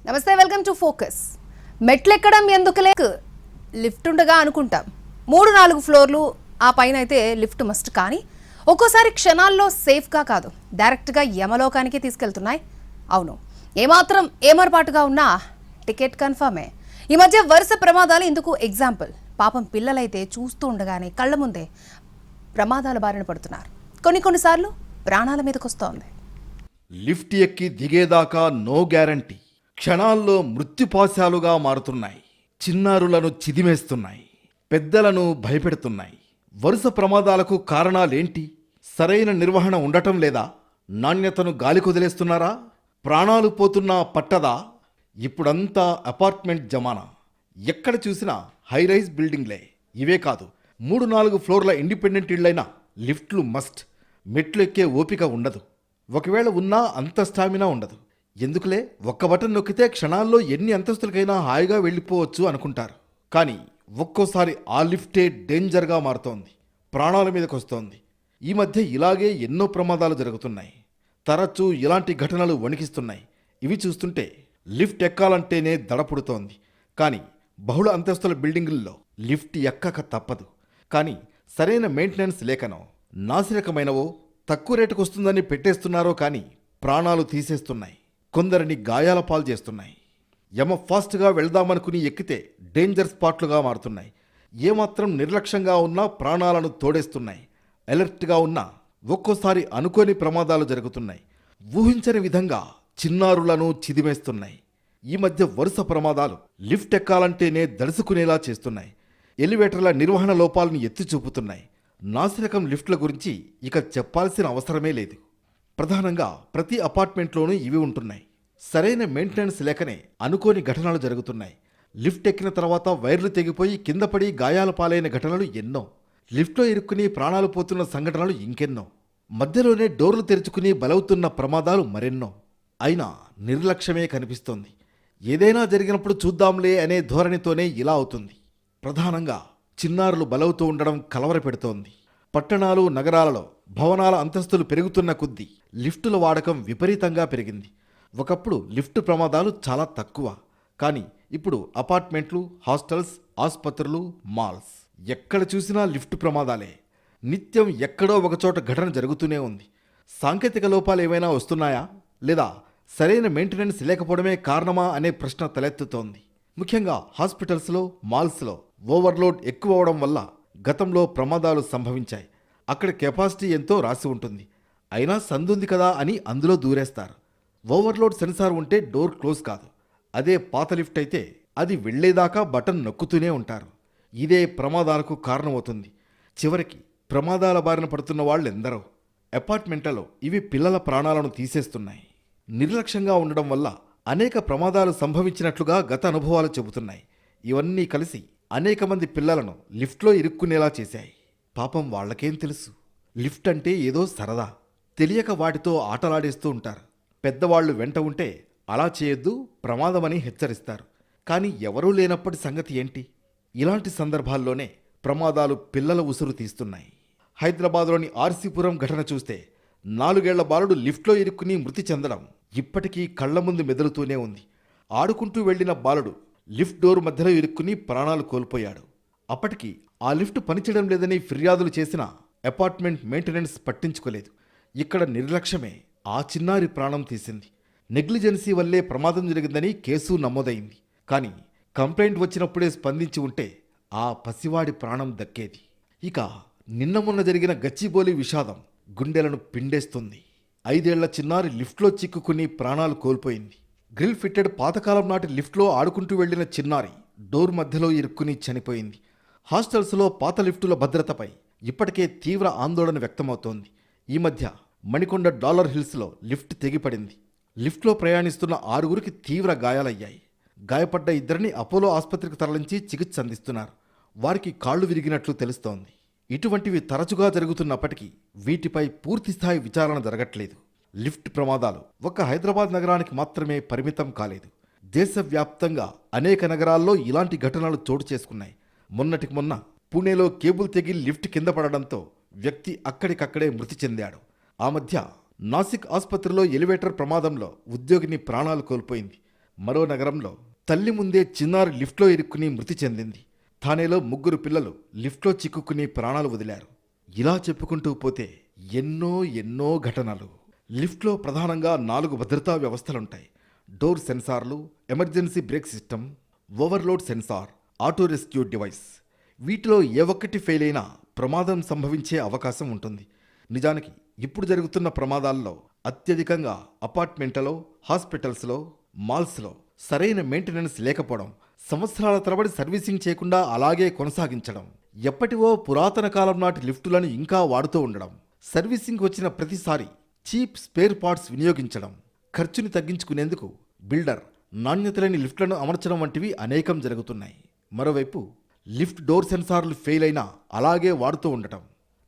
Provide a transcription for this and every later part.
నమస్తే, welcome to focus. మెట్లెక్కడం ఎందుకు లేక లిఫ్ట్ ఉండగా అనుకుంటాం. 3-4 ఫ్లోర్లు ఆ పైన అయితే లిఫ్ట్ మస్ట్, కానీ ఒక్కోసారి క్షణాల్లో సేఫ్గా కాదు, డైరెక్ట్గా యమలోకానికి తీసుకెళ్తున్నాయి. అవును, ఏమాత్రం ఏమరపాటుగా ఉన్నా టికెట్ కన్ఫర్మే. ఈ మధ్య వరుస ప్రమాదాలు ఇందుకు ఎగ్జాంపుల్. పాపం పిల్లలైతే చూస్తూ ఉండగానే కళ్ళ ముందే ప్రమాదాల బారిన పడుతున్నారు. కొన్నిసార్లు ప్రాణాల మీదకొస్తోంది. లిఫ్ట్ ఎక్కి దిగేదాకా నో గ్యారంటీ. క్షణాల్లో మృత్యుపాశాలుగా మారుతున్నాయి. చిన్నారులను చిదిమేస్తున్నాయి, పెద్దలను భయపెడుతున్నాయి. వరుస ప్రమాదాలకు కారణాలేంటి? సరైన నిర్వహణ ఉండటం లేదా? నాణ్యతను గాలికొదిలేస్తున్నారా? ప్రాణాలు పోతున్నా పట్టదా? ఇప్పుడంతా అపార్ట్మెంట్ జమానా. ఎక్కడ చూసినా హైరైజ్ బిల్డింగ్లే. ఇవే కాదు, 3-4 ఫ్లోర్ల ఇండిపెండెంట్ ఇళ్లైనా లిఫ్ట్లు మస్ట్. మెట్లు ఎక్కే ఓపిక ఉండదు. ఒకవేళ ఉన్నా అంత స్టామినా ఉండదు. ఎందుకులే, ఒక్క బటన్ నొక్కితే క్షణాల్లో ఎన్ని అంతస్తులకైనా హాయిగా వెళ్ళిపోవచ్చు అనుకుంటారు. కానీ ఒక్కోసారి ఆ లిఫ్టే డేంజర్గా మారుతోంది, ప్రాణాల మీదకి వస్తోంది. ఈ మధ్య ఇలాగే ఎన్నో ప్రమాదాలు జరుగుతున్నాయి. తరచూ ఇలాంటి ఘటనలు వణికిస్తున్నాయి. ఇవి చూస్తుంటే లిఫ్ట్ ఎక్కాలంటేనే దడపుడుతోంది. కానీ బహుళ అంతస్తుల బిల్డింగుల్లో లిఫ్ట్ ఎక్కక తప్పదు. కానీ సరైన మెయింటెనెన్స్ లేకనో, నాసిరకమైనవో, తక్కువ రేటుకు వస్తుందని పెట్టేస్తున్నారో కానీ ప్రాణాలు తీసేస్తున్నాయి. కొందరిని గాయాల పాలు చేస్తున్నాయి. యమ ఫాస్ట్గా వెళ్దామనుకుని ఎక్కితే డేంజర్ స్పాట్లుగా మారుతున్నాయి. ఏమాత్రం నిర్లక్ష్యంగా ఉన్నా ప్రాణాలను తోడేస్తున్నాయి. అలర్ట్గా ఉన్నా ఒక్కోసారి అనుకోని ప్రమాదాలు జరుగుతున్నాయి. ఊహించని విధంగా చిన్నారులను చిదిమేస్తున్నాయి. ఈ మధ్య వరుస ప్రమాదాలు లిఫ్ట్ ఎక్కాలంటేనే దడుసుకునేలా చేస్తున్నాయి. ఎలివేటర్ల నిర్వహణ లోపాలను ఎత్తి చూపుతున్నాయి. నాసిరకం లిఫ్ట్ల గురించి ఇక చెప్పాల్సిన అవసరమే లేదు. ప్రధానంగా ప్రతి అపార్ట్మెంట్లోనూ ఇవి ఉంటున్నాయి. సరైన మెయింటెనెన్స్ లేకనే అనుకోని ఘటనలు జరుగుతున్నాయి. లిఫ్ట్ ఎక్కిన తర్వాత వైర్లు తెగిపోయి కింద పడి గాయాల పాలైన ఘటనలు ఎన్నో. లిఫ్ట్లో ఇరుక్కుని ప్రాణాలు పోతున్న సంఘటనలు ఇంకెన్నో. మధ్యలోనే డోర్లు తెరుచుకుని బలవుతున్న ప్రమాదాలు మరెన్నో. అయినా నిర్లక్ష్యమే కనిపిస్తోంది. ఏదైనా జరిగినప్పుడు చూద్దాంలే అనే ధోరణితోనే ఇలా అవుతుంది. ప్రధానంగా చిన్నారులు బలవుతూ ఉండడం కలవరపెడుతోంది. పట్టణాలు, నగరాలలో భవనాల అంతస్తులు పెరుగుతున్న కొద్దీ లిఫ్టుల వాడకం విపరీతంగా పెరిగింది. ఒకప్పుడు లిఫ్ట్ ప్రమాదాలు చాలా తక్కువ. కానీ ఇప్పుడు అపార్ట్మెంట్లు, హాస్టల్స్, ఆసుపత్రులు, మాల్స్ ఎక్కడ చూసినా లిఫ్ట్ ప్రమాదాలే. నిత్యం ఎక్కడో ఒకచోట ఘటన జరుగుతూనే ఉంది. సాంకేతిక లోపాలు ఏమైనా వస్తున్నాయా, లేదా సరైన మెయింటెనెన్స్ లేకపోవడమే కారణమా అనే ప్రశ్న తలెత్తుతోంది. ముఖ్యంగా హాస్పిటల్స్లో, మాల్స్లో ఓవర్లోడ్ ఎక్కువ అవడం వల్ల గతంలో ప్రమాదాలు సంభవించాయి. అక్కడ కెపాసిటీ ఎంతో రాసి ఉంటుంది. అయినా సందుంది కదా అని అందులో దూరేస్తారు. ఓవర్లోడ్ సెన్సార్ ఉంటే డోర్ క్లోజ్ కాదు. అదే పాత లిఫ్ట్ అయితే అది వెళ్లేదాకా బటన్ నొక్కుతూనే ఉంటారు. ఇదే ప్రమాదాలకు కారణమవుతుంది. చివరికి ప్రమాదాల బారిన పడుతున్న వాళ్ళెందరో. అపార్ట్మెంట్లలో ఇవి పిల్లల ప్రాణాలను తీసేస్తున్నాయి. నిర్లక్ష్యంగా ఉండడం వల్ల అనేక ప్రమాదాలు సంభవించినట్లుగా గత అనుభవాలు చెబుతున్నాయి. ఇవన్నీ కలిసి అనేక మంది పిల్లలను లిఫ్ట్లో ఇరుక్కునేలా చేశాయి. పాపం వాళ్లకేం తెలుసు? లిఫ్ట్ అంటే ఏదో సరదా, తెలియక వాటితో ఆటలాడేస్తూ ఉంటారు. పెద్దవాళ్లు వెంట ఉంటే అలా చేయొద్దు, ప్రమాదమని హెచ్చరిస్తారు. కానీ ఎవరూ లేనప్పటి సంగతి ఏంటి? ఇలాంటి సందర్భాల్లోనే ప్రమాదాలు పిల్లల ఉసురు తీస్తున్నాయి. హైదరాబాద్లోని ఆర్సీపురం ఘటన చూస్తే 4 ఏళ్ల బాలుడు లిఫ్ట్లో ఇరుక్కుని మృతి చెందడం ఇప్పటికీ కళ్ల ముందు మెదులుతూనే ఉంది. ఆడుకుంటూ వెళ్లిన బాలుడు లిఫ్ట్ డోర్ మధ్యలో ఇరుక్కుని ప్రాణాలు కోల్పోయాడు. అప్పటికి ఆ లిఫ్ట్ పనిచేయడం లేదని ఫిర్యాదులు చేసిన అపార్ట్మెంట్ మెయింటెనెన్స్ పట్టించుకోలేదు. ఇక్కడ నిర్లక్ష్యమే ఆ చిన్నారి ప్రాణం తీసింది. నెగ్లిజెన్సీ వల్లే ప్రమాదం జరిగిందని కేసు నమోదైంది. కానీ కంప్లైంట్ వచ్చినప్పుడే స్పందించి ఉంటే ఆ పసివాడి ప్రాణం దక్కేది. ఇక నిన్న మొన్న జరిగిన గచ్చిబౌలి విషాదం గుండెలను పిండేస్తుంది. 5 ఏళ్ల చిన్నారి లిఫ్ట్లో చిక్కుకుని ప్రాణాలు కోల్పోయింది. గ్రిల్ ఫిట్టెడ్ పాతకాలం నాటి లిఫ్ట్లో ఆడుకుంటూ వెళ్లిన చిన్నారి డోర్ మధ్యలో ఇరుక్కుని చనిపోయింది. హాస్టల్స్లో పాత లిఫ్టుల భద్రతపై ఇప్పటికే తీవ్ర ఆందోళన వ్యక్తమవుతోంది. ఈ మధ్య మణికొండ డాలర్ హిల్స్లో లిఫ్ట్ తెగిపడింది. లిఫ్ట్లో ప్రయాణిస్తున్న 6గురికి తీవ్ర గాయాలయ్యాయి. గాయపడ్డ 2ని అపోలో ఆసుపత్రికి తరలించి చికిత్స అందిస్తున్నారు. వారికి కాళ్లు విరిగినట్లు తెలుస్తోంది. ఇటువంటివి తరచుగా జరుగుతున్నప్పటికీ వీటిపై పూర్తిస్థాయి విచారణ జరగట్లేదు. లిఫ్ట్ ప్రమాదాలు ఒక్క హైదరాబాద్ నగరానికి మాత్రమే పరిమితం కాలేదు. దేశవ్యాప్తంగా అనేక నగరాల్లో ఇలాంటి ఘటనలు చోటు చేసుకున్నాయి. మొన్నటికి మొన్న పుణేలో కేబుల్ తెగి లిఫ్ట్ కింద పడడంతో వ్యక్తి అక్కడికక్కడే మృతి చెందాడు. ఆ మధ్య నాసిక్ ఆసుపత్రిలో ఎలివేటర్ ప్రమాదంలో ఉద్యోగిని ప్రాణాలు కోల్పోయింది. మరో నగరంలో తల్లి ముందే చిన్నారి లిఫ్ట్లో ఇరుక్కుని మృతి చెందింది. థానేలో 3 పిల్లలు లిఫ్ట్లో చిక్కుకుని ప్రాణాలు వదిలారు. ఇలా చెప్పుకుంటూ పోతే ఎన్నో ఘటనలు. లిఫ్ట్లో ప్రధానంగా 4 భద్రతా వ్యవస్థలుంటాయి. డోర్ సెన్సార్లు, emergency brake system, overload sensor, auto rescue device. వీటిలో ఏ ఒక్కటి ఫెయిల్ అయినా ప్రమాదం సంభవించే అవకాశం ఉంటుంది. నిజానికి ఇప్పుడు జరుగుతున్న ప్రమాదాల్లో అత్యధికంగా అపార్ట్మెంట్లలో, హాస్పిటల్స్లో, మాల్స్లో సరైన మెయింటెనెన్స్ లేకపోవడం, సంవత్సరాల తరబడి సర్వీసింగ్ చేయకుండా అలాగే కొనసాగించడం, ఎప్పటివో పురాతన కాలం నాటి లిఫ్టులను ఇంకా వాడుతూ ఉండడం, సర్వీసింగ్ వచ్చిన ప్రతిసారి చీప్ స్పేర్ పార్ట్స్ వినియోగించడం, ఖర్చుని తగ్గించుకునేందుకు బిల్డర్ నాణ్యత లేని లిఫ్ట్లను అమర్చడం వంటివి అనేకం జరుగుతున్నాయి. మరోవైపు లిఫ్ట్ డోర్ సెన్సార్లు ఫెయిల్ అయినా అలాగే వాడుతూ ఉండటం,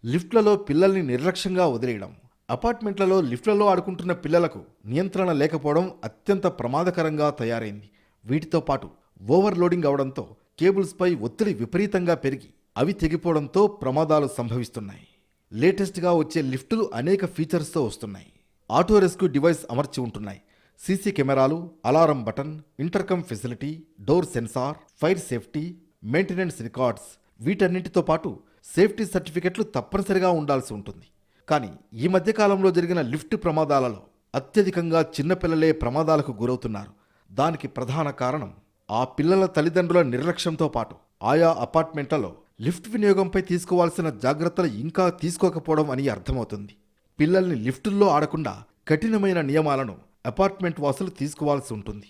లిఫ్ట్లలో పిల్లల్ని నిర్లక్ష్యంగా వదిలేయడం, అపార్ట్మెంట్లలో లిఫ్ట్లలో ఆడుకుంటున్న పిల్లలకు నియంత్రణ లేకపోవడం అత్యంత ప్రమాదకరంగా తయారైంది. వీటితో పాటు ఓవర్లోడింగ్ అవడంతో కేబుల్స్పై ఒత్తిడి విపరీతంగా పెరిగి అవి తెగిపోవడంతో ప్రమాదాలు సంభవిస్తున్నాయి. లేటెస్ట్గా వచ్చే లిఫ్టులు అనేక ఫీచర్స్తో వస్తున్నాయి. ఆటో రెస్క్యూ డివైస్ అమర్చి ఉంటున్నాయి. సీసీ కెమెరాలు, alarm button, intercom facility, door sensor, fire safety, maintenance records, వీటన్నింటితో పాటు సేఫ్టీ సర్టిఫికెట్లు తప్పనిసరిగా ఉండాల్సి ఉంటుంది. కానీ ఈ మధ్యకాలంలో జరిగిన లిఫ్ట్ ప్రమాదాలలో అత్యధికంగా చిన్నపిల్లలే ప్రమాదాలకు గురవుతున్నారు. దానికి ప్రధాన కారణం ఆ పిల్లల తల్లిదండ్రుల నిర్లక్ష్యంతో పాటు ఆయా అపార్ట్మెంట్లలో లిఫ్ట్ వినియోగంపై తీసుకోవాల్సిన జాగ్రత్తలు ఇంకా తీసుకోకపోవడం అని అర్థమవుతుంది. పిల్లల్ని లిఫ్టుల్లో ఆడకుండా కఠినమైన నియమాలను అపార్ట్మెంట్ వాసులు తీసుకోవాల్సి ఉంటుంది.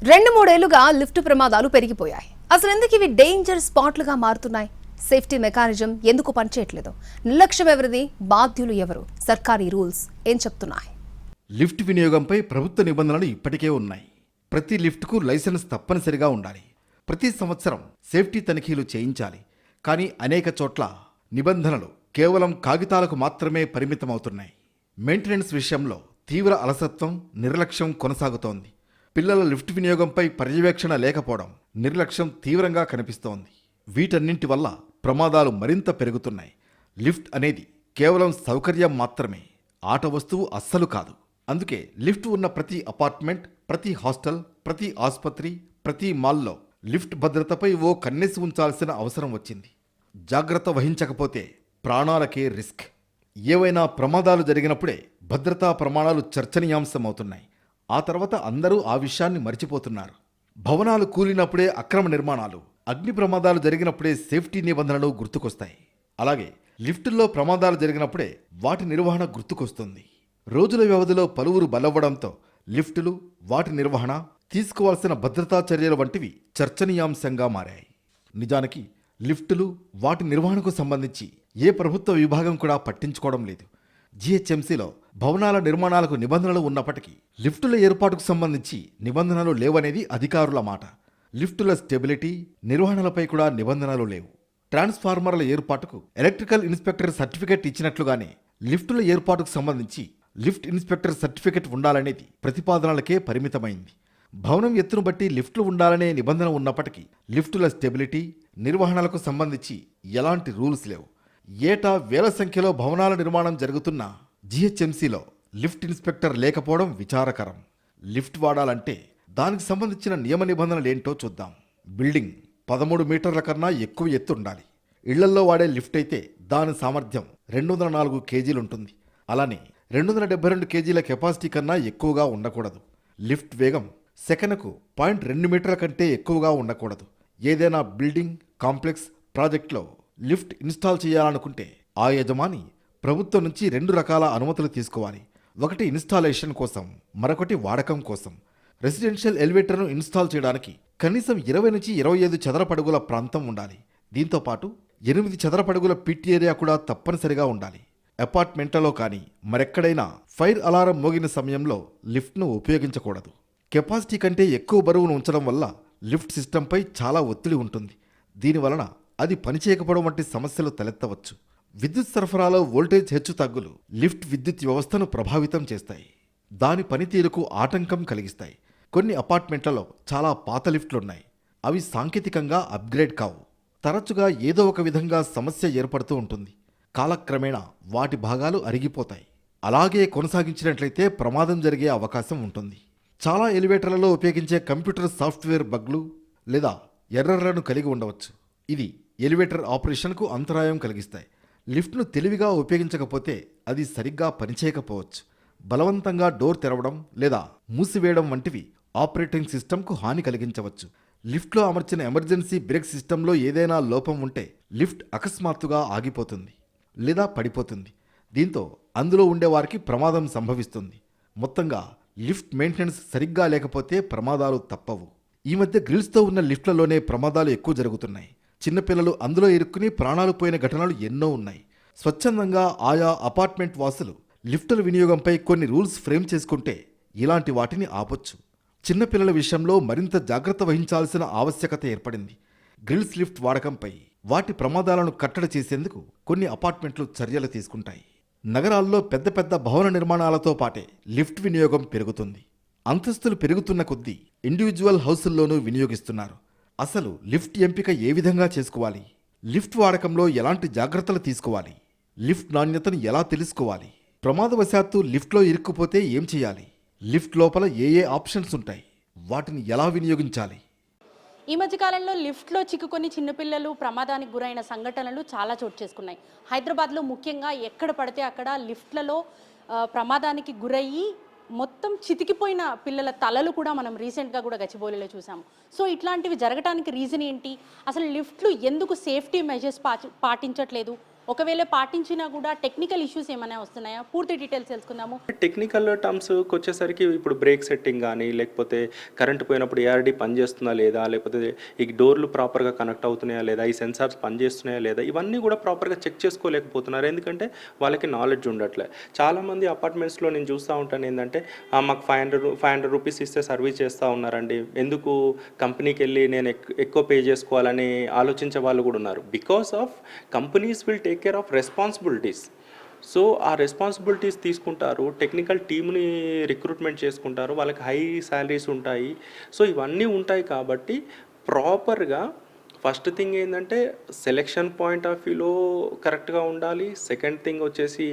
2-3 ఏళ్లుగా లిఫ్ట్ ప్రమాదాలు పెరిగిపోయాయి. అసలు ఎందుకు ఇవి డేంజర్ స్పాట్లుగా మారుతున్నాయి? సేఫ్టీ మెకానిజం ఎందుకు పనిచేయట్లేదు? నిర్లక్ష్యం ఎవరిది? బాధ్యులు ఎవరు? సర్కారీ రూల్స్ ఏం చెప్తున్నాయి? లిఫ్ట్ వినియోగంపై ప్రభుత్వ నిబంధనలు ఇప్పటికే ఉన్నాయి. ప్రతి లిఫ్ట్కు లైసెన్స్ తప్పనిసరిగా ఉండాలి. ప్రతి సంవత్సరం సేఫ్టీ తనిఖీలు చేయించాలి. కానీ అనేక చోట్ల నిబంధనలు కేవలం కాగితాలకు మాత్రమే పరిమితమవుతున్నాయి. మెయింటెనెన్స్ విషయంలో తీవ్ర అలసత్వం, నిర్లక్ష్యం కొనసాగుతోంది. పిల్లల లిఫ్ట్ వినియోగంపై పర్యవేక్షణ లేకపోవడం, నిర్లక్ష్యం తీవ్రంగా కనిపిస్తోంది. వీటన్నింటి వల్ల ప్రమాదాలు మరింత పెరుగుతున్నాయి. లిఫ్ట్ అనేది కేవలం సౌకర్యం మాత్రమే, ఆట వస్తువు అస్సలు కాదు. అందుకే లిఫ్ట్ ఉన్న ప్రతి అపార్ట్మెంట్, ప్రతి హాస్టల్, ప్రతి ఆసుపత్రి, ప్రతి మాల్లో లిఫ్ట్ భద్రతపై ఓ కన్నేసి ఉంచాల్సిన అవసరం వచ్చింది. జాగ్రత్త వహించకపోతే ప్రాణాలకే రిస్క్. ఏవైనా ప్రమాదాలు జరిగినప్పుడే భద్రతా ప్రమాణాలు చర్చనీయాంశమవుతున్నాయి. ఆ తర్వాత అందరూ ఆ విషయాన్ని మర్చిపోతున్నారు. భవనాలు కూలినప్పుడే అక్రమ నిర్మాణాలు, అగ్ని ప్రమాదాలు జరిగినప్పుడే సేఫ్టీ నిబంధనలు గుర్తుకొస్తాయి. అలాగే లిఫ్టుల్లో ప్రమాదాలు జరిగినప్పుడే వాటి నిర్వహణ గుర్తుకొస్తుంది. రోజుల వ్యవధిలో పలువురు బలవ్వడంతో లిఫ్టులు, వాటి నిర్వహణ, తీసుకోవాల్సిన భద్రతా చర్యలు వంటివి చర్చనీయాంశంగా మారాయి. నిజానికి లిఫ్టులు, వాటి నిర్వహణకు సంబంధించి ఏ ప్రభుత్వ విభాగం కూడా పట్టించుకోవడం లేదు. జీహెచ్ఎంసీలో భవనాల నిర్మాణాలకు నిబంధనలు ఉన్నప్పటికీ లిఫ్టుల ఏర్పాటుకు సంబంధించి నిబంధనలు లేవనేది అధికారుల మాట. లిఫ్టుల స్టెబిలిటీ, నిర్వహణలపై కూడా నిబంధనలు లేవు. ట్రాన్స్ఫార్మర్ల ఏర్పాటుకు ఎలక్ట్రికల్ ఇన్స్పెక్టర్ సర్టిఫికెట్ ఇచ్చినట్లుగానే లిఫ్టుల ఏర్పాటుకు సంబంధించి లిఫ్ట్ ఇన్స్పెక్టర్ సర్టిఫికెట్ ఉండాలనేది ప్రతిపాదనలకే పరిమితమైంది. భవనం ఎత్తును బట్టి లిఫ్ట్లు ఉండాలనే నిబంధన ఉన్నప్పటికీ లిఫ్టుల స్టెబిలిటీ, నిర్వహణలకు సంబంధించి ఎలాంటి రూల్స్ లేవు. ఏటా వేల సంఖ్యలో భవనాల నిర్మాణం జరుగుతున్న జీహెచ్ఎంసీలో లిఫ్ట్ ఇన్స్పెక్టర్ లేకపోవడం విచారకరం. లిఫ్ట్ వాడాలంటే దానికి సంబంధించిన నియమ నిబంధనలేంటో చూద్దాం. బిల్డింగ్ 13 మీటర్ల కన్నా ఎక్కువ ఎత్తు ఉండాలి. ఇళ్లల్లో వాడే లిఫ్ట్ అయితే దాని సామర్థ్యం 204 కేజీలుంటుంది. అలానే 272 కేజీల కెపాసిటీ కన్నా ఎక్కువగా ఉండకూడదు. లిఫ్ట్ వేగం సెకనుకు 0.2 మీటర్ల కంటే ఎక్కువగా ఉండకూడదు. ఏదైనా బిల్డింగ్, కాంప్లెక్స్, ప్రాజెక్టులో లిఫ్ట్ ఇన్స్టాల్ చేయాలనుకుంటే ఆ యజమాని ప్రభుత్వం నుంచి 2 రకాల అనుమతులు తీసుకోవాలి. ఒకటి ఇన్స్టాలేషన్ కోసం, మరొకటి వాడకం కోసం. రెసిడెన్షియల్ ఎలివేటర్ను ఇన్స్టాల్ చేయడానికి కనీసం 20 నుంచి 25 చదరపడుగుల ప్రాంతం ఉండాలి. దీంతో పాటు 8 చదరపడుగుల పిట్ ఏరియా కూడా తప్పనిసరిగా ఉండాలి. అపార్ట్మెంట్లలో కానీ మరెక్కడైనా ఫైర్ అలారం మోగిన సమయంలో లిఫ్ట్ను ఉపయోగించకూడదు. కెపాసిటీ కంటే ఎక్కువ బరువును ఉంచడం వల్ల లిఫ్ట్ సిస్టంపై చాలా ఒత్తిడి ఉంటుంది. దీనివలన అది పనిచేయకపోవడం వంటి సమస్యలు తలెత్తవచ్చు. విద్యుత్ సరఫరాలో వోల్టేజ్ హెచ్చు తగ్గులు లిఫ్ట్ విద్యుత్ వ్యవస్థను ప్రభావితం చేస్తాయి. దాని పనితీరుకు ఆటంకం కలిగిస్తాయి. కొన్ని అపార్ట్మెంట్లలో చాలా పాత లిఫ్ట్లున్నాయి. అవి సాంకేతికంగా అప్గ్రేడ్ కావు. తరచుగా ఏదో ఒక విధంగా సమస్య ఏర్పడుతూ ఉంటుంది. కాలక్రమేణా వాటి భాగాలు అరిగిపోతాయి. అలాగే కొనసాగించినట్లయితే ప్రమాదం జరిగే అవకాశం ఉంటుంది. చాలా ఎలివేటర్లలో ఉపయోగించే కంప్యూటర్ సాఫ్ట్వేర్ బగ్లు లేదా ఎర్రర్లను కలిగి ఉండవచ్చు. ఇది ఎలివేటర్ ఆపరేషన్కు అంతరాయం కలిగిస్తాయి. లిఫ్ట్ను తెలివిగా ఉపయోగించకపోతే అది సరిగ్గా పనిచేయకపోవచ్చు. బలవంతంగా డోర్ తెరవడం లేదా మూసివేయడం వంటివి ఆపరేటింగ్ సిస్టమ్కు హాని కలిగించవచ్చు. లిఫ్ట్లో అమర్చిన ఎమర్జెన్సీ బ్రేక్ సిస్టంలో ఏదైనా లోపం ఉంటే లిఫ్ట్ అకస్మాత్తుగా ఆగిపోతుంది లేదా పడిపోతుంది. దీంతో అందులో ఉండేవారికి ప్రమాదం సంభవిస్తుంది. మొత్తంగా లిఫ్ట్ మెయింటెనెన్స్ సరిగ్గా లేకపోతే ప్రమాదాలు తప్పవు. ఈ మధ్య గ్రిల్స్తో ఉన్న లిఫ్ట్లలోనే ప్రమాదాలు ఎక్కువ జరుగుతున్నాయి. చిన్నపిల్లలు అందులో ఇరుక్కుని ప్రాణాలు పోయిన ఘటనలు ఎన్నో ఉన్నాయి. స్వచ్ఛందంగా ఆయా అపార్ట్మెంట్ వాసులు లిఫ్టుల వినియోగంపై కొన్ని రూల్స్ ఫ్రేమ్ చేసుకుంటే ఇలాంటి వాటిని ఆపొచ్చు. చిన్నపిల్లల విషయంలో మరింత జాగ్రత్త వహించాల్సిన ఆవశ్యకత ఏర్పడింది. గ్రిల్స్ లిఫ్ట్ వాడకంపై వాటి ప్రమాదాలను కట్టడి చేసేందుకు కొన్ని అపార్ట్మెంట్లు చర్యలు తీసుకుంటాయి. నగరాల్లో పెద్ద పెద్ద భవన నిర్మాణాలతో పాటే లిఫ్ట్ వినియోగం పెరుగుతుంది. అంతస్తులు పెరుగుతున్న కొద్దీ ఇండివిజువల్ హౌసుల్లోనూ వినియోగిస్తున్నారు. అసలు లిఫ్ట్ ఎంపిక ఏ విధంగా చేసుకోవాలి? లిఫ్ట్ వాడకంలో ఎలాంటి జాగ్రత్తలు తీసుకోవాలి? లిఫ్ట్ నాణ్యతను ఎలా తెలుసుకోవాలి? ప్రమాదవశాత్తు లిఫ్ట్లో ఇరుక్కుపోతే ఏం చేయాలి? లిఫ్ట్ లోపల ఏ ఆప్షన్స్ ఉంటాయి? వాటిని ఎలా వినియోగించాలి? ఈ మధ్య కాలంలో లిఫ్ట్లో చిక్కుకొని చిన్నపిల్లలు ప్రమాదానికి గురైన సంఘటనలు చాలా చోటు చేసుకున్నాయి. హైదరాబాద్లో ముఖ్యంగా ఎక్కడ పడితే అక్కడ లిఫ్ట్లలో ప్రమాదానికి గురయ్యి మొత్తం చితికిపోయిన పిల్లల తలలు కూడా మనం రీసెంట్గా కూడా గచ్చిబౌలిలో చూసాము. సో ఇట్లాంటివి జరగడానికి రీజన్ ఏంటి? అసలు లిఫ్ట్లు ఎందుకు సేఫ్టీ మెజర్స్ పాటించట్లేదు? ఒకవేళ పాటించినా కూడా టెక్నికల్ ఇష్యూస్ ఏమైనా వస్తున్నాయా? పూర్తి డీటెయిల్స్ తెలుసుకుందాము. టెక్నికల్ టర్మ్స్కి వచ్చేసరికి ఇప్పుడు బ్రేక్ సెట్టింగ్ కానీ, లేకపోతే కరెంట్ పోయినప్పుడు ఏఆర్డీ పనిచేస్తుందా లేదా, లేకపోతే ఈ డోర్లు ప్రాపర్గా కనెక్ట్ అవుతున్నాయా లేదా, ఈ సెన్సార్స్ పనిచేస్తున్నాయా లేదా, ఇవన్నీ కూడా ప్రాపర్గా చెక్ చేసుకోలేకపోతున్నారు. ఎందుకంటే వాళ్ళకి నాలెడ్జ్ ఉండట్లే. చాలామంది అపార్ట్మెంట్స్లో నేను చూస్తూ ఉంటాను ఏంటంటే, మాకు 500 రూపీస్ ఇస్తే సర్వీస్ చేస్తూ ఉన్నారండి, ఎందుకు కంపెనీకి వెళ్ళి నేను ఎక్కువ పే చేసుకోవాలని ఆలోచించే వాళ్ళు కూడా ఉన్నారు. Because of companies will take care of responsibilities. So ఆ రెస్పాన్సిబిలిటీస్ తీసుకుంటారు, టెక్నికల్ టీమ్ని రిక్రూట్మెంట్ చేసుకుంటారు, వాళ్ళకి హై శాలరీస్ ఉంటాయి. సో ఇవన్నీ ఉంటాయి కాబట్టి ప్రాపర్గా ఫస్ట్ థింగ్ ఏంటంటే సెలెక్షన్ పాయింట్ ఆఫ్ వ్యూలో కరెక్ట్గా ఉండాలి. సెకండ్ థింగ్ వచ్చేసి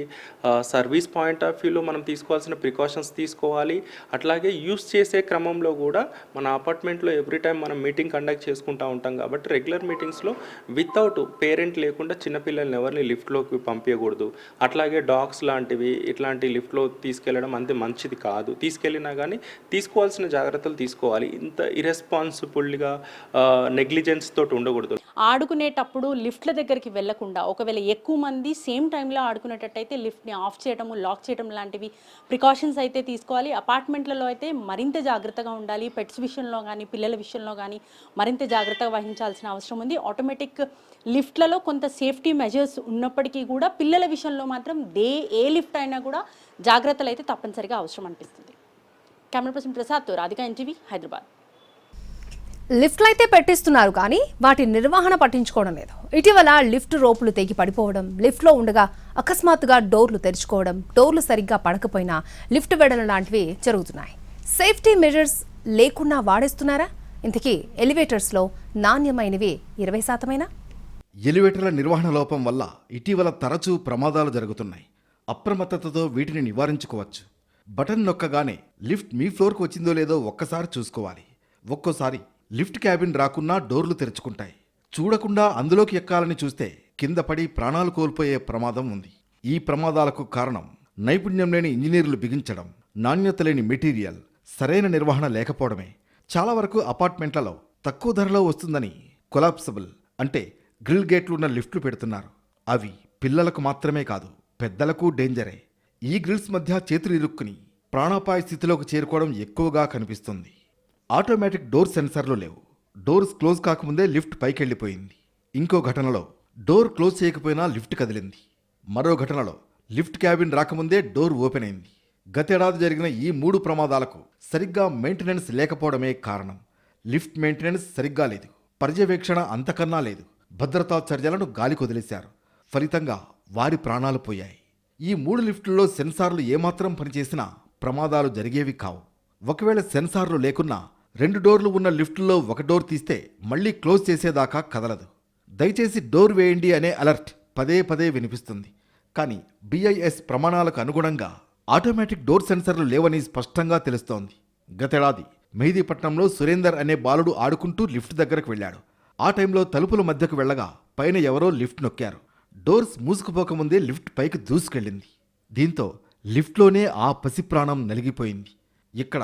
సర్వీస్ పాయింట్ ఆఫ్ వ్యూలో మనం తీసుకోవాల్సిన ప్రికాషన్స్ తీసుకోవాలి. అట్లాగే యూస్ చేసే క్రమంలో కూడా మన అపార్ట్మెంట్లో ఎవ్రీ టైం మనం మీటింగ్ కండక్ట్ చేసుకుంటూ ఉంటాం కాబట్టి రెగ్యులర్ మీటింగ్స్లో వితౌట్ పేరెంట్ లేకుండా చిన్నపిల్లల్ని ఎవరిని లిఫ్ట్లోకి పంపించకూడదు. అట్లాగే డాగ్స్ లాంటివి ఇట్లాంటి లిఫ్ట్లో తీసుకెళ్ళడం అంతే మంచిది కాదు. తీసుకెళ్ళినా కానీ తీసుకోవాల్సిన జాగ్రత్తలు తీసుకోవాలి. ఇంత ఇర్రెస్పాన్సిబుల్గా నెగ్లిజెన్స్ తోటి ఉండకూడదు. ఆడుకునేటప్పుడు లిఫ్ట్ల దగ్గరికి వెళ్లకుండా ఒకవేళ ఎక్కువ మంది సేమ్ టైంలో ఆడుకునేటట్టయితే లిఫ్ట్ని ఆఫ్ చేయడము, లాక్ చేయడం లాంటివి ప్రికాషన్స్ అయితే తీసుకోవాలి. అపార్ట్మెంట్లలో అయితే మరింత జాగ్రత్తగా ఉండాలి. పెట్స్ విషయంలో కానీ పిల్లల విషయంలో కానీ మరింత జాగ్రత్తగా వహించాల్సిన అవసరం ఉంది. ఆటోమేటిక్ లిఫ్ట్లలో కొంత సేఫ్టీ మెజర్స్ ఉన్నప్పటికీ కూడా పిల్లల విషయంలో మాత్రం ఏ లిఫ్ట్ అయినా కూడా జాగ్రత్తలు అయితే తప్పనిసరిగా అవసరం అనిపిస్తుంది. కెమెరా పర్సన్ ప్రసాద్తో రాధిక, ఎన్టీవీ, హైదరాబాద్. లిఫ్ట్లు అయితే పెట్టిస్తున్నారు కానీ వాటి నిర్వహణ పట్టించుకోవడం లేదు. ఇటీవల లిఫ్ట్ రోపులు తెగి పడిపోవడం, లిఫ్ట్లో ఉండగా అకస్మాత్తుగా డోర్లు తెరుచుకోవడం, డోర్లు సరిగ్గా పడకపోయినా లిఫ్ట్ వెడడం లాంటివి జరుగుతున్నాయి. సేఫ్టీ మెజర్స్ లేకుండా వాడేస్తున్నారా? ఇంతకీ ఎలివేటర్స్లో నాణ్యమైనవి 20%? ఎలివేటర్ల నిర్వహణ లోపం వల్ల ఇటీవల తరచూ ప్రమాదాలు జరుగుతున్నాయి. అప్రమత్తతతో వీటిని నివారించుకోవచ్చు. బటన్ నొక్కగానే లిఫ్ట్ మీ ఫ్లోర్కు వచ్చిందో లేదో ఒక్కసారి చూసుకోవాలి. ఒక్కోసారి లిఫ్ట్ క్యాబిన్ రాకున్నా డోర్లు తెరుచుకుంటాయి. చూడకుండా అందులోకి ఎక్కాలని చూస్తే కింద పడి ప్రాణాలు కోల్పోయే ప్రమాదం ఉంది. ఈ ప్రమాదాలకు కారణం నైపుణ్యం లేని ఇంజనీర్లు బిగించడం, నాణ్యత లేని మెటీరియల్, సరైన నిర్వహణ లేకపోవడమే. చాలా వరకు అపార్ట్మెంట్లలో తక్కువ ధరలో వస్తుందని కొలాప్సబుల్ అంటే గ్రిల్ గేట్లున్న లిఫ్ట్లు పెడుతున్నారు. అవి పిల్లలకు మాత్రమే కాదు, పెద్దలకు డేంజరే. ఈ గ్రిల్స్ మధ్య చేతులు ఇరుక్కుని ప్రాణాపాయ స్థితిలోకి చేరుకోవడం ఎక్కువగా కనిపిస్తుంది. ఆటోమేటిక్ డోర్ సెన్సర్లు లేవు. డోర్స్ క్లోజ్ కాకముందే లిఫ్ట్ పైకెళ్ళిపోయింది. ఇంకో ఘటనలో డోర్ క్లోజ్ చేయకపోయినా లిఫ్ట్ కదిలింది. మరో ఘటనలో లిఫ్ట్ క్యాబిన్ రాకముందే డోర్ ఓపెన్ అయింది. గతేడాది జరిగిన ఈ 3 ప్రమాదాలకు సరిగ్గా మెయింటెనెన్స్ లేకపోవడమే కారణం. లిఫ్ట్ మెయింటెనెన్స్ సరిగ్గా లేదు, పర్యవేక్షణ అంతకన్నా లేదు. భద్రతా చర్యలను గాలికి వదిలేశారు. ఫలితంగా వారి ప్రాణాలు పోయాయి. ఈ 3 లిఫ్టుల్లో సెన్సార్లు ఏమాత్రం పనిచేసినా ప్రమాదాలు జరిగేవి కావు. ఒకవేళ సెన్సార్లు లేకున్నా 2 డోర్లు ఉన్న లిఫ్టుల్లో ఒక డోర్ తీస్తే మళ్ళీ క్లోజ్ చేసేదాకా కదలదు. దయచేసి డోర్ వేయండి అనే అలర్ట్ పదే పదే వినిపిస్తుంది. కానీ BIS ప్రమాణాలకు అనుగుణంగా ఆటోమేటిక్ డోర్ సెన్సర్లు లేవని స్పష్టంగా తెలుస్తోంది. గతేడాది మెహదీపట్నంలో సురేందర్ అనే బాలుడు ఆడుకుంటూ లిఫ్ట్ దగ్గరకు వెళ్ళాడు. ఆ టైంలో తలుపుల మధ్యకు వెళ్ళగా పైన ఎవరో లిఫ్ట్ నొక్కారు. డోర్స్ మూసుకుపోకముందే లిఫ్ట్ పైకి దూసుకెళ్ళింది. దీంతో లిఫ్ట్లోనే ఆ పసి ప్రాణం నలిగిపోయింది. ఇక్కడ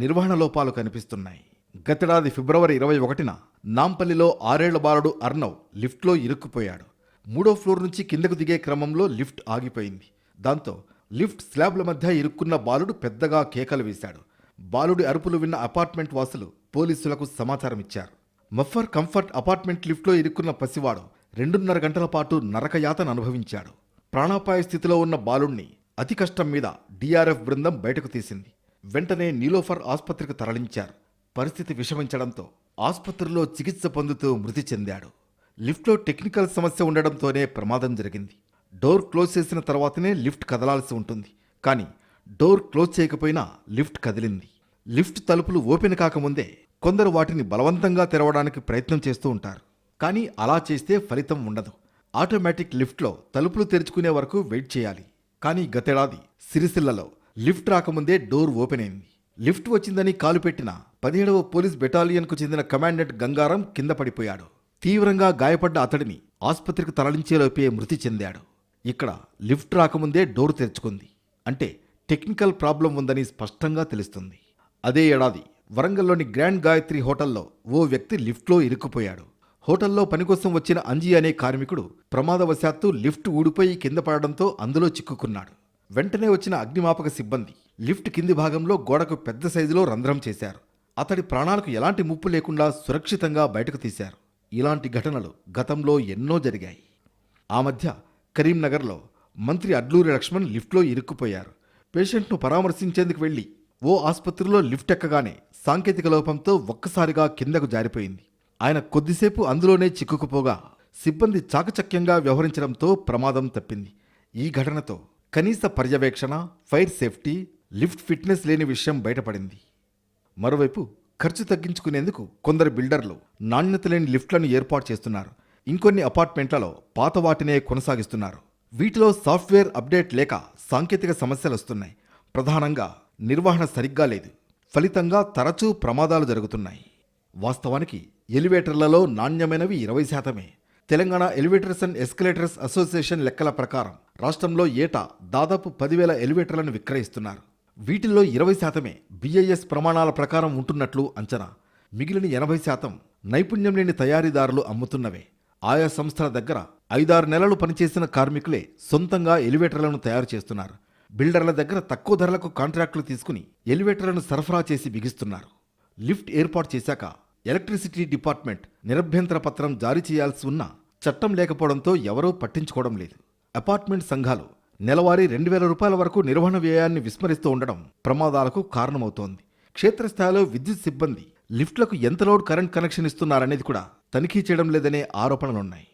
నిర్వహణ లోపాలు కనిపిస్తున్నాయి. గతేడాది ఫిబ్రవరి 21న నాంపల్లిలో 6 ఏళ్ల బాలుడు అర్నవ్ లిఫ్ట్లో ఇరుక్కుపోయాడు. 3వ ఫ్లోర్ నుంచి కిందకు దిగే క్రమంలో లిఫ్ట్ ఆగిపోయింది. దాంతో లిఫ్ట్ స్లాబ్ల మధ్య ఇరుక్కున్న బాలుడు పెద్దగా కేకలు వేశాడు. బాలుడి అరుపులు విన్న అపార్ట్మెంట్ వాసులు పోలీసులకు సమాచారం ఇచ్చారు. మఫర్ కంఫర్ట్ అపార్ట్మెంట్ లిఫ్ట్లో ఇరుక్కున్న పసివాడు 2.5 గంటల పాటు నరకయాతన అనుభవించాడు. ప్రాణాపాయ స్థితిలో ఉన్న బాలుణ్ణి అతి కష్టం మీద డీఆర్ఎఫ్ బృందం బయటకు తీసింది. వెంటనే నీలోఫర్ ఆసుపత్రికి తరలించారు. పరిస్థితి విషమించడంతో ఆసుపత్రిలో చికిత్స పొందుతూ మృతి చెందాడు. లిఫ్ట్లో టెక్నికల్ సమస్య ఉండడంతోనే ప్రమాదం జరిగింది. డోర్ క్లోజ్ చేసిన తర్వాతనే లిఫ్ట్ కదలాల్సి ఉంటుంది. కానీ డోర్ క్లోజ్ చేయకపోయినా లిఫ్ట్ కదిలింది. లిఫ్ట్ తలుపులు ఓపెన్ కాకముందే కొందరు వాటిని బలవంతంగా తెరవడానికి ప్రయత్నం చేస్తూ ఉంటారు. కానీ అలా చేస్తే ఫలితం ఉండదు. ఆటోమేటిక్ లిఫ్ట్లో తలుపులు తెరుచుకునే వరకు వెయిట్ చేయాలి. కానీ గతేడాది సిరిసిల్లలో లిఫ్ట్ రాకముందే డోర్ ఓపెన్ అయింది. లిఫ్ట్ వచ్చిందని కాలు పెట్టిన 17వ పోలీస్ బెటాలియన్కు చెందిన కమాండెంట్ గంగారం కింద పడిపోయాడు. తీవ్రంగా గాయపడ్డ అతడిని ఆసుపత్రికి తరలించేలోపే మృతి చెందాడు. ఇక్కడ లిఫ్ట్ రాకముందే డోర్ తెరుచుకుంది అంటే టెక్నికల్ ప్రాబ్లం ఉందని స్పష్టంగా తెలుస్తుంది. అదే ఏడాది వరంగల్లోని గ్రాండ్ గాయత్రి హోటల్లో ఓ వ్యక్తి లిఫ్ట్లో ఇరుక్కుపోయాడు. హోటల్లో పనికోసం వచ్చిన అంజీ అనే కార్మికుడు ప్రమాదవశాత్తు లిఫ్ట్ ఊడిపోయి కింద పడడంతో అందులో చిక్కుకున్నాడు. వెంటనే వచ్చిన అగ్నిమాపక సిబ్బంది లిఫ్ట్ కింది భాగంలో గోడకు పెద్ద సైజులో రంధ్రం చేశారు. అతడి ప్రాణాలకు ఎలాంటి ముప్పు లేకుండా సురక్షితంగా బయటకు తీశారు. ఇలాంటి ఘటనలు గతంలో ఎన్నో జరిగాయి. ఆ మధ్య కరీంనగర్లో మంత్రి అడ్లూరి లక్ష్మణ్ లిఫ్ట్లో ఇరుక్కుపోయారు. పేషెంట్ను పరామర్శించేందుకు వెళ్లి ఓ ఆసుపత్రిలో లిఫ్ట్ ఎక్కగానే సాంకేతిక లోపంతో ఒక్కసారిగా కిందకు జారిపోయింది. ఆయన కొద్దిసేపు అందులోనే చిక్కుకుపోగా సిబ్బంది చాకచక్యంగా వ్యవహరించడంతో ప్రమాదం తప్పింది. ఈ ఘటనతో కనీస పర్యవేక్షణ, ఫైర్ సేఫ్టీ, లిఫ్ట్ ఫిట్నెస్ లేని విషయం బయటపడింది. మరోవైపు ఖర్చు తగ్గించుకునేందుకు కొందరు బిల్డర్లు నాణ్యత లేని లిఫ్ట్లను ఏర్పాటు చేస్తున్నారు. ఇంకొన్ని అపార్ట్మెంట్లలో పాత వాటినే కొనసాగిస్తున్నారు. వీటిలో సాఫ్ట్వేర్ అప్డేట్ లేక సాంకేతిక సమస్యలు వస్తున్నాయి. ప్రధానంగా నిర్వహణ సరిగ్గా లేదు. ఫలితంగా తరచూ ప్రమాదాలు జరుగుతున్నాయి. వాస్తవానికి ఎలివేటర్లలో నాణ్యమైనవి 20%. Telangana elevators and escalators association లెక్కల ప్రకారం రాష్ట్రంలో ఏటా దాదాపు 10,000 ఎలివేటర్లను విక్రయిస్తున్నారు. వీటిల్లో 20% BIS ప్రమాణాల ప్రకారం ఉంటున్నట్లు అంచనా. మిగిలిన 80% నైపుణ్యం లేని తయారీదారులు అమ్ముతున్నవే. ఆయా సంస్థల దగ్గర 5-6 నెలలు పనిచేసిన కార్మికులే సొంతంగా ఎలివేటర్లను తయారు చేస్తున్నారు. బిల్డర్ల దగ్గర తక్కువ ధరలకు కాంట్రాక్టులు తీసుకుని ఎలివేటర్లను సరఫరా చేసి బిగిస్తున్నారు. లిఫ్ట్ ఏర్పాటు చేశాక ఎలక్ట్రిసిటీ డిపార్ట్మెంట్ నిరభ్యంతర పత్రం జారీ చేయాల్సి ఉన్నా చట్టం లేకపోవడంతో ఎవరూ పట్టించుకోవడం లేదు. అపార్ట్మెంట్ సంఘాలు నెలవారీ 2,000 రూపాయల వరకు నిర్వహణ వ్యయాన్ని విస్మరిస్తూ ఉండడం ప్రమాదాలకు కారణమవుతోంది. క్షేత్రస్థాయిలో విద్యుత్ సిబ్బంది లిఫ్ట్లకు ఎంత లోడ్ కరెంట్ కనెక్షన్ ఇస్తున్నారనేది కూడా తనిఖీ చేయడం లేదనే ఆరోపణలున్నాయి.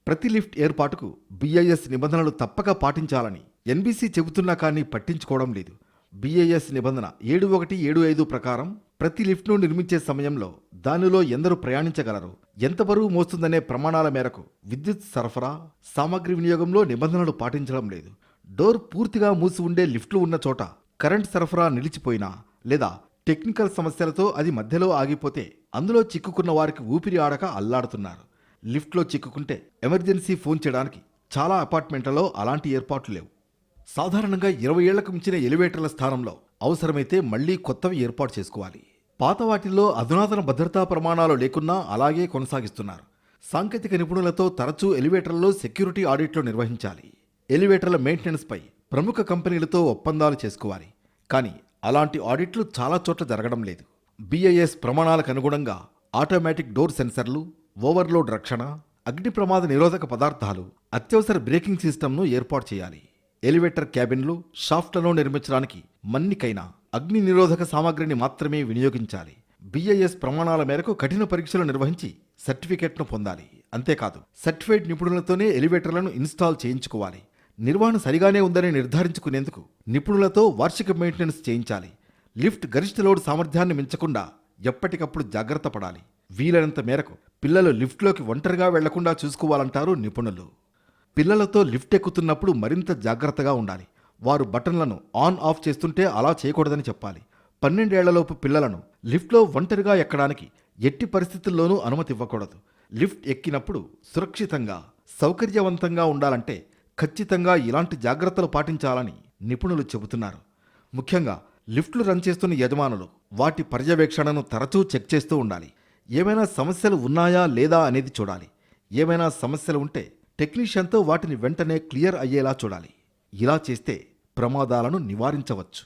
ప్రతి లిఫ్ట్ ఏర్పాటుకు BIS నిబంధనలు తప్పక పాటించాలని NBC చెబుతున్నా కానీ పట్టించుకోవడం లేదు. BIS నిబంధన 7175 ప్రకారం ప్రతి లిఫ్ట్ను నిర్మించే సమయంలో దానిలో ఎందరు ప్రయాణించగలరు, ఎంత బరువు మోస్తుందనే ప్రమాణాల మేరకు విద్యుత్ సరఫరా, సామగ్రి వినియోగంలో నిబంధనలు పాటించడం లేదు. డోర్ పూర్తిగా మూసి ఉండే లిఫ్ట్లు ఉన్న చోట కరెంట్ సరఫరా నిలిచిపోయినా లేదా టెక్నికల్ సమస్యలతో అది మధ్యలో ఆగిపోతే అందులో చిక్కుకున్న వారికి ఊపిరి ఆడక అల్లాడుతున్నారు. లిఫ్ట్లో చిక్కుకుంటే ఎమర్జెన్సీ ఫోన్ చేయడానికి చాలా అపార్ట్మెంట్లలో అలాంటి ఏర్పాట్లు లేవు. సాధారణంగా 20 ఏళ్లకు మించిన ఎలివేటర్ల స్థానంలో అవసరమైతే మళ్లీ కొత్తవి ఏర్పాటు చేసుకోవాలి. పాత వాటిల్లో అధునాతన భద్రతా ప్రమాణాలు లేకున్నా అలాగే కొనసాగిస్తున్నారు. సాంకేతిక నిపుణులతో తరచూ ఎలివేటర్లలో సెక్యూరిటీ ఆడిట్లు నిర్వహించాలి. ఎలివేటర్ల మెయింటెనెన్స్పై ప్రముఖ కంపెనీలతో ఒప్పందాలు చేసుకోవాలి. కానీ అలాంటి ఆడిట్లు చాలా చోట్ల జరగడం లేదు. BIS ప్రమాణాలకు అనుగుణంగా ఆటోమేటిక్ డోర్ సెన్సర్లు, ఓవర్లోడ్ రక్షణ, అగ్ని ప్రమాద నిరోధక పదార్థాలు, అత్యవసర బ్రేకింగ్ సిస్టమ్ను ఏర్పాటు చేయాలి. ఎలివేటర్ క్యాబిన్లు, షాఫ్ట్లను నిర్మించడానికి మన్నికైనా అగ్ని నిరోధక సామాగ్రిని మాత్రమే వినియోగించాలి. BIS ప్రమాణాల మేరకు కఠిన పరీక్షలు నిర్వహించి సర్టిఫికెట్ను పొందాలి. అంతేకాదు సర్టిఫైడ్ నిపుణులతోనే ఎలివేటర్లను ఇన్స్టాల్ చేయించుకోవాలి. నిర్వహణ సరిగానే ఉందని నిర్ధారించుకునేందుకు నిపుణులతో వార్షిక మెయింటెనెన్స్ చేయించాలి. లిఫ్ట్ గరిష్ట లోడ్ సామర్థ్యాన్ని మించకుండా ఎప్పటికప్పుడు జాగ్రత్త పడాలి. వీలైనంత మేరకు పిల్లలు లిఫ్ట్లోకి ఒంటరిగా వెళ్లకుండా చూసుకోవాలంటారు నిపుణులు. పిల్లలతో లిఫ్ట్ ఎక్కుతున్నప్పుడు మరింత జాగ్రత్తగా ఉండాలి. వారు బటన్లను ఆన్ ఆఫ్ చేస్తుంటే అలా చేయకూడదని చెప్పాలి. 12 ఏళ్లలోపు పిల్లలను లిఫ్ట్లో ఒంటరిగా ఎక్కడానికి ఎట్టి పరిస్థితుల్లోనూ అనుమతి ఇవ్వకూడదు. లిఫ్ట్ ఎక్కినప్పుడు సురక్షితంగా, సౌకర్యవంతంగా ఉండాలంటే ఖచ్చితంగా ఇలాంటి జాగ్రత్తలు పాటించాలని నిపుణులు చెబుతున్నారు. ముఖ్యంగా లిఫ్ట్లు రన్ చేస్తున్న యజమానులు వాటి పర్యవేక్షణను తరచూ చెక్ చేస్తూ ఉండాలి. ఏమైనా సమస్యలు ఉన్నాయా లేదా అనేది చూడాలి. ఏమైనా సమస్యలు ఉంటే టెక్నీషియన్తో వాటిని వెంటనే క్లియర్ అయ్యేలా చూడాలి. ఇలా చేస్తే ప్రమాదాలను నివారించవచ్చు.